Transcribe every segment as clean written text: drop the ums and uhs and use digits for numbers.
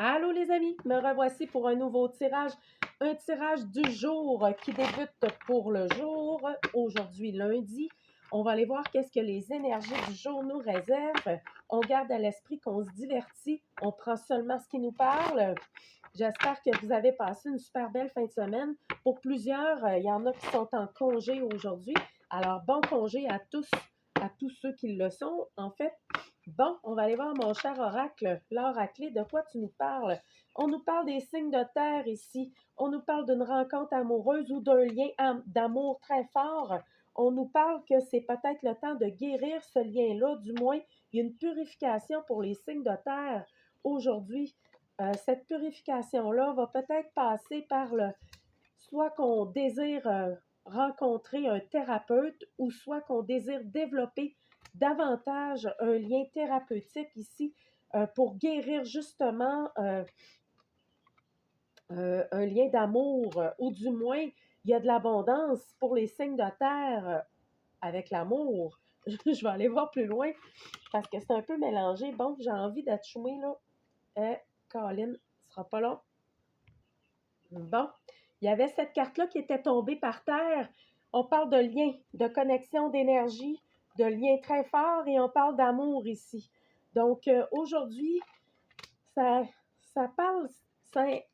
Allô les amis, me revoici pour un nouveau tirage, un tirage du jour qui débute pour le jour, aujourd'hui lundi. On va aller voir qu'est-ce que les énergies du jour nous réservent. On garde à l'esprit qu'on se divertit, on prend seulement ce qui nous parle. J'espère que vous avez passé une super belle fin de semaine. Pour plusieurs, il y en a qui sont en congé aujourd'hui. Alors bon congé à tous ceux qui le sont en fait. Bon, on va aller voir mon cher oracle. L'oracle, de quoi tu nous parles? On nous parle des signes de terre ici. On nous parle d'une rencontre amoureuse ou d'un lien d'amour très fort. On nous parle que c'est peut-être le temps de guérir ce lien-là. Du moins, il y a une purification pour les signes de terre aujourd'hui. Cette purification-là va peut-être passer par soit qu'on désire rencontrer un thérapeute ou soit qu'on désire développer davantage un lien thérapeutique ici pour guérir justement un lien d'amour ou du moins il y a de l'abondance pour les signes de terre avec l'amour. Je vais aller voir plus loin parce que c'est un peu mélangé. Bon, j'ai envie d'être choumée là. Colin, ce sera pas long. Bon, il y avait cette carte-là qui était tombée par terre. On parle de lien, de connexion d'énergie, de lien très fort et on parle d'amour ici. Donc, aujourd'hui, ça, ça parle,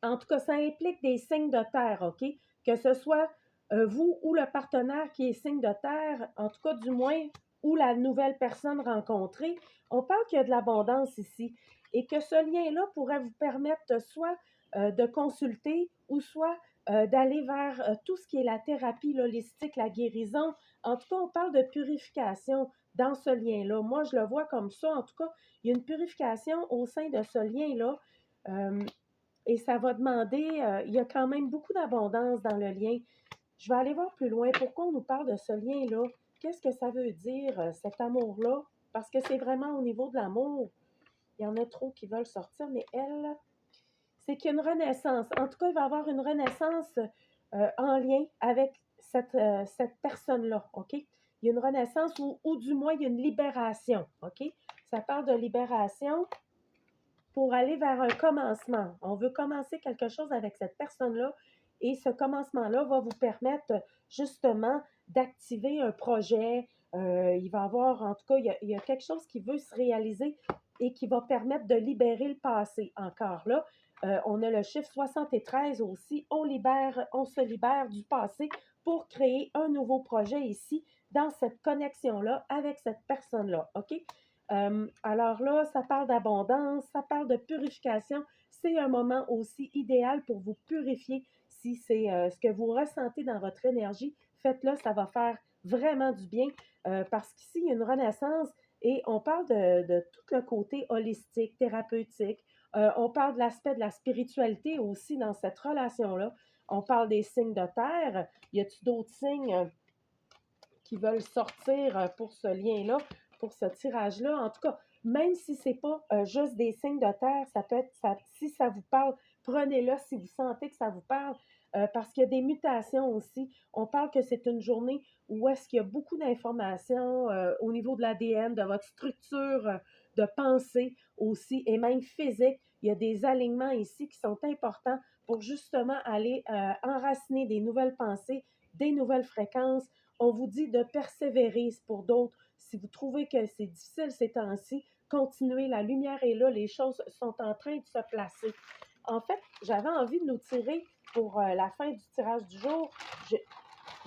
en tout cas, ça implique des signes de terre, OK? Que ce soit vous ou le partenaire qui est signe de terre, en tout cas, du moins, ou la nouvelle personne rencontrée, on parle qu'il y a de l'abondance ici et que ce lien-là pourrait vous permettre soit de consulter ou soit d'aller vers tout ce qui est la thérapie holistique, la guérison. En tout cas, on parle de purification dans ce lien-là. Moi, je le vois comme ça. En tout cas, il y a une purification au sein de ce lien-là. Et ça va demander, il y a quand même beaucoup d'abondance dans le lien. Je vais aller voir plus loin. Pourquoi on nous parle de ce lien-là? Qu'est-ce que ça veut dire, cet amour-là? Parce que c'est vraiment au niveau de l'amour. Il y en a trop qui veulent sortir, mais elle, c'est qu'il y a une renaissance. En tout cas, il va y avoir une renaissance en lien avec cette personne-là, OK? Il y a une renaissance ou du moins il y a une libération, OK? Ça parle de libération pour aller vers un commencement. On veut commencer quelque chose avec cette personne-là et ce commencement-là va vous permettre justement d'activer un projet. Il va y avoir, en tout cas, il y a quelque chose qui veut se réaliser et qui va permettre de libérer le passé. Encore là, on a le chiffre 73 aussi. On se libère du passé pour créer un nouveau projet ici dans cette connexion-là avec cette personne-là. OK? Alors là, ça parle d'abondance, ça parle de purification. C'est un moment aussi idéal pour vous purifier. Si c'est ce que vous ressentez dans votre énergie, faites-le, ça va faire vraiment du bien parce qu'ici, il y a une renaissance et on parle de tout le côté holistique, thérapeutique. On parle de l'aspect de la spiritualité aussi dans cette relation-là. On parle des signes de terre. Y a-t-il d'autres signes qui veulent sortir pour ce lien-là, pour ce tirage-là? En tout cas, même si ce n'est pas juste des signes de terre, ça peut être, si ça vous parle, prenez-le si vous sentez que ça vous parle, parce qu'il y a des mutations aussi. On parle que c'est une journée où est-ce qu'il y a beaucoup d'informations au niveau de l'ADN, de votre structure de pensée aussi, et même physique. Il y a des alignements ici qui sont importants pour justement aller enraciner des nouvelles pensées, des nouvelles fréquences. On vous dit de persévérer pour d'autres. Si vous trouvez que c'est difficile ces temps-ci, continuez. La lumière est là. Les choses sont en train de se placer. En fait, j'avais envie de nous tirer pour la fin du tirage du jour.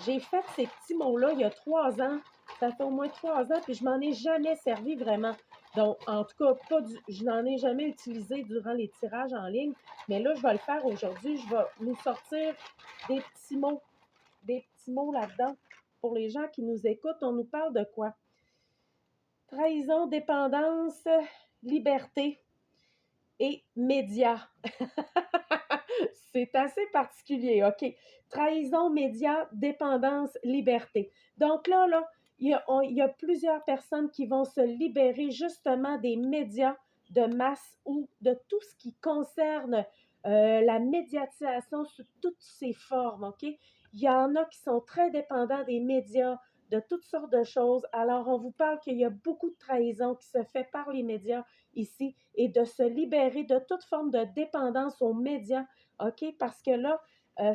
J'ai fait ces petits mots-là il y a 3 ans. Ça fait au moins 3 ans, puis je m'en ai jamais servi vraiment. Donc, en tout cas, je n'en ai jamais utilisé durant les tirages en ligne. Mais là, je vais le faire aujourd'hui. Je vais nous sortir des petits mots là-dedans. Pour les gens qui nous écoutent, on nous parle de quoi? Trahison, dépendance, liberté et médias. C'est assez particulier, OK? Trahison, médias, dépendance, liberté. Donc là, il y a plusieurs personnes qui vont se libérer justement des médias de masse ou de tout ce qui concerne la médiatisation sous toutes ses formes, OK? Il y en a qui sont très dépendants des médias, de toutes sortes de choses. Alors, on vous parle qu'il y a beaucoup de trahison qui se fait par les médias ici et de se libérer de toute forme de dépendance aux médias, OK? Parce que là,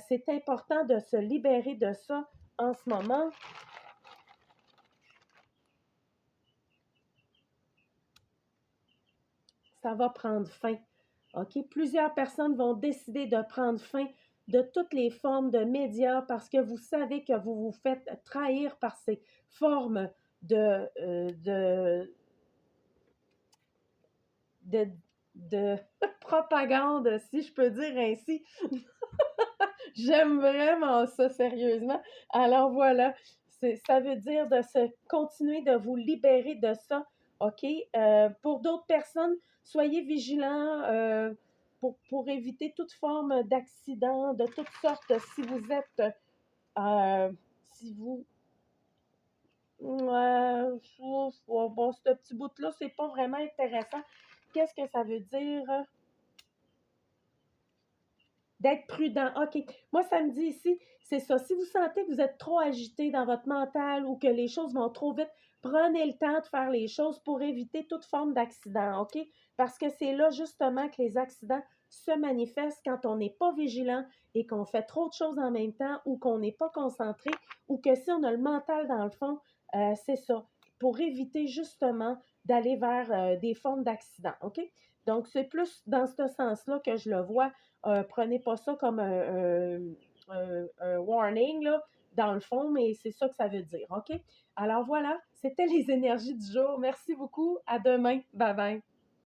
c'est important de se libérer de ça en ce moment. Ça va prendre fin. OK? Plusieurs personnes vont décider de prendre fin de toutes les formes de médias parce que vous savez que vous vous faites trahir par ces formes de, de propagande, si je peux dire ainsi. J'aime vraiment ça, sérieusement. Alors voilà, ça veut dire de se continuer de vous libérer de ça, OK? Pour d'autres personnes, soyez vigilants pour éviter toute forme d'accident, de toutes sortes, si vous êtes, si vous... bon, ce petit bout-là, c'est pas vraiment intéressant. Qu'est-ce que ça veut dire? D'être prudent. OK. Moi, ça me dit ici, c'est ça. Si vous sentez que vous êtes trop agité dans votre mental ou que les choses vont trop vite, prenez le temps de faire les choses pour éviter toute forme d'accident. OK? Parce que c'est là justement que les accidents se manifestent quand on n'est pas vigilant et qu'on fait trop de choses en même temps ou qu'on n'est pas concentré ou que si on a le mental dans le fond, c'est ça. Pour éviter justement d'aller vers des formes d'accident. OK? Donc, c'est plus dans ce sens-là que je le vois. Prenez pas ça comme un warning, là, dans le fond, mais c'est ça que ça veut dire, OK? Alors voilà, c'était les énergies du jour. Merci beaucoup. À demain. Bye bye.